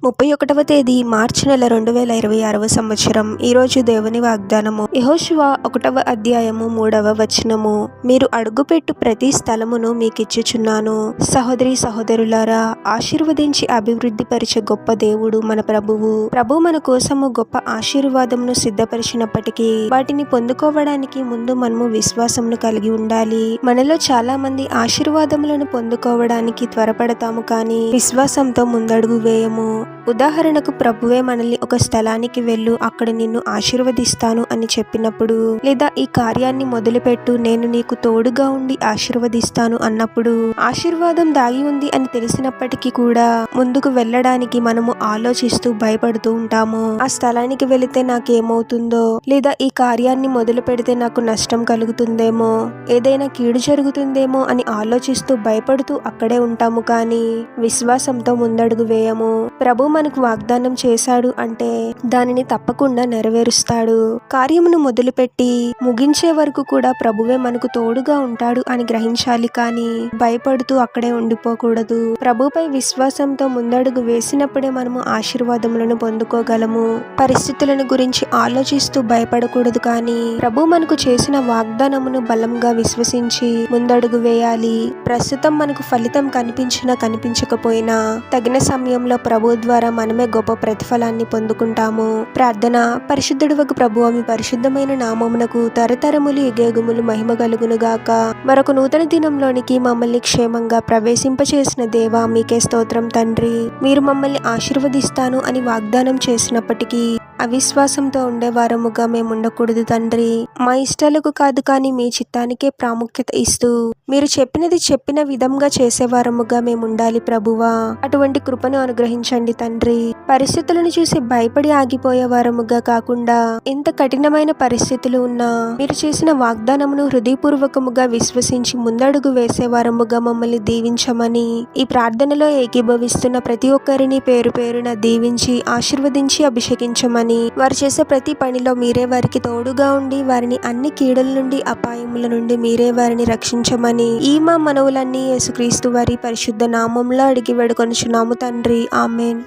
31వ తేదీ మార్చి నెల 2026వ సంవత్సరం. ఈరోజు దేవుని వాగ్దానము. యెహోషువ 1వ అధ్యాయము 3వ వచనము. మీరు అడుగుపెట్టు ప్రతి స్థలమును మీకిచ్చుచున్నాను. సహోదరి సహోదరులారా, ఆశీర్వదించి అభివృద్ధి పరిచే గొప్ప దేవుడు మన ప్రభు మన కోసము గొప్ప ఆశీర్వాదమును సిద్ధపరిచినప్పటికీ వాటిని పొందుకోవడానికి ముందు మనము విశ్వాసమును కలిగి ఉండాలి. మనలో చాలా మంది ఆశీర్వాదములను పొందుకోవడానికి త్వరపడతాము, కానీ విశ్వాసంతో ముందడుగు వేయము. ఉదాహరణకు, ప్రభువే మనల్ని ఒక స్థలానికి వెళ్ళు, అక్కడ నిన్ను ఆశీర్వదిస్తాను అని చెప్పినప్పుడు, లేదా ఈ కార్యాన్ని మొదలుపెట్టు, నేను నీకు తోడుగా ఉండి ఆశీర్వదిస్తాను అన్నప్పుడు, ఆశీర్వాదం దాగి ఉంది అని తెలిసినప్పటికీ కూడా ముందుకు వెళ్ళడానికి మనము ఆలోచిస్తూ భయపడుతూ ఉంటాము. ఆ స్థలానికి వెళితే నాకేమవుతుందో, లేదా ఈ కార్యాన్ని మొదలు పెడితే నాకు నష్టం కలుగుతుందేమో, ఏదైనా కీడు జరుగుతుందేమో అని ఆలోచిస్తూ భయపడుతూ అక్కడే ఉంటాము, కానీ విశ్వాసంతో ముందడుగు వేయము. ప్రభు మనకు వాగ్దానం చేశాడు అంటే దానిని తప్పకుండా నెరవేరుస్తాడు. కార్యమును మొదలుపెట్టి ముగించే వరకు కూడా ప్రభువే మనకు తోడుగా ఉంటాడు అని గ్రహించాలి, కానీ భయపడుతూ అక్కడే ఉండిపోకూడదు. ప్రభుపై విశ్వాసంతో ముందడుగు వేసినప్పుడే మనము ఆశీర్వాదములను పొందుకోగలము. పరిస్థితులను గురించి ఆలోచిస్తూ భయపడకూడదు, కానీ ప్రభు మనకు చేసిన వాగ్దానమును బలంగా విశ్వసించి ముందడుగు వేయాలి. ప్రస్తుతం మనకు ఫలితం కనిపించినా కనిపించకపోయినా తగిన సమయంలో ప్రభు ద్వారా మనమే గొప్ప ప్రతిఫలాన్ని పొందుకుంటాము. ప్రార్థన. పరిశుద్ధుడవగు ప్రభువా, మీ పరిశుద్ధమైన నామమునకు తరతరములు యుగయుగములు మహిమ కలుగునుగాక. మరొక నూతన దినంలోనికి మమ్మల్ని క్షేమంగా ప్రవేశింపచేసిన దేవా, మీకే స్తోత్రం తండ్రి. మీరు మమ్మల్ని ఆశీర్వదిస్తాను అని వాగ్దానం చేసినప్పటికీ అవిశ్వాసంతో ఉండేవారముగా మేము ఉండకూడదు తండ్రి. మా ఇష్టాలకు కాదు, కానీ మీ చిత్తానికే ప్రాముఖ్యత ఇస్తూ మీరు చెప్పినది చెప్పిన విధంగా చేసేవారముగా మేము ఉండాలి ప్రభువా. అటువంటి కృపను అనుగ్రహించండి తండ్రి. పరిస్థితులను చూసి భయపడి ఆగిపోయేవారముగా కాకుండా, ఎంత కఠినమైన పరిస్థితులు ఉన్నా మీరు చేసిన వాగ్దానమును హృదయపూర్వకముగా విశ్వసించి ముందడుగు వేసేవారముగా మమ్మల్ని దీవించమని, ఈ ప్రార్థనలో ఏకీభవిస్తున్న ప్రతి ఒక్కరిని పేరు పేరున దీవించి ఆశీర్వదించి అభిషేకించమని, వారు చేసే ప్రతి పనిలో మీరే వారికి తోడుగా ఉండి వారిని అన్ని కీడుల నుండి అపాయముల నుండి మీరే వారిని రక్షించమని ఈ మా మనవులన్నీ యేసుక్రీస్తు వారి పరిశుద్ధ నామంలో అడిగి వేడుకొనుచున్నాము తండ్రి. ఆమేన్.